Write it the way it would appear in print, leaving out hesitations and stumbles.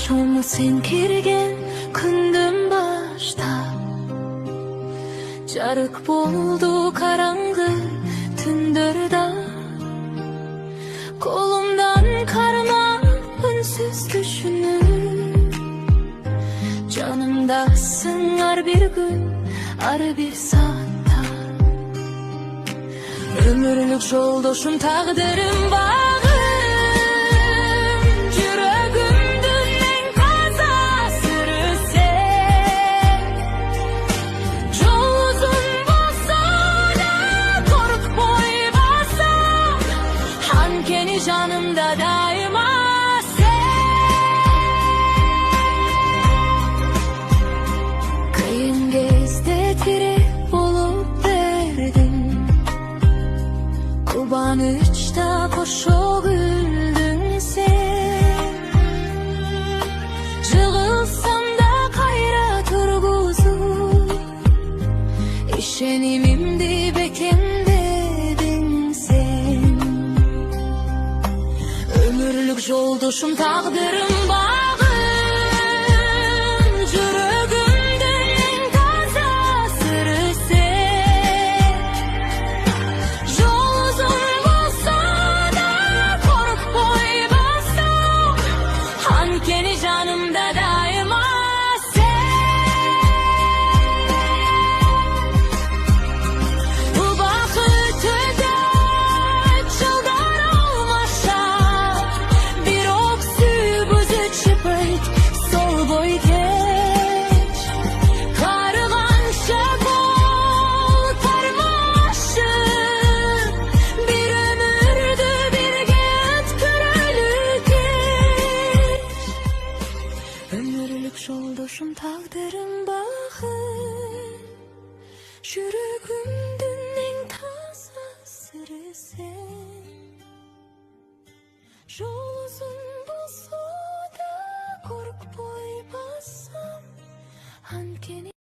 Koşumu sen kirgen kündüm başta, jarık boldu karangı tündürda. Kolumdan karma ünsüz düşünür, canımda sığar bir gün, ar bir saatta. Ömürlük yoldaşım, taqdirim bağım, yüreğimdün en kaza sürüse. Yol uzun bolsa da korkup boybasam, hankeni canımda daima kıyın gezde tirek bolup verdin, kubanıçta koşu güldün sen. Jığılsam da kayra turguzup, işenimimdi beken dedin sen. Ömürlük yoldaşım, taqdirim bağım, yüreğimdün en taza sırrı sen. Yol uzun bolsa da korkup boybasam, hankeni canımda daima bu bakıt öde çıldan olmaşa, bir oksü buzı çıpırt sol boy geç. Karılan şakol tarmaşı, bir ömürdü bir get körülük geç. Ömürlük yoldaşım, taqdirim bağım, yüreğimdün en taza sırrı sen. Yol uzun bolsa da korkup boybasam, hankeni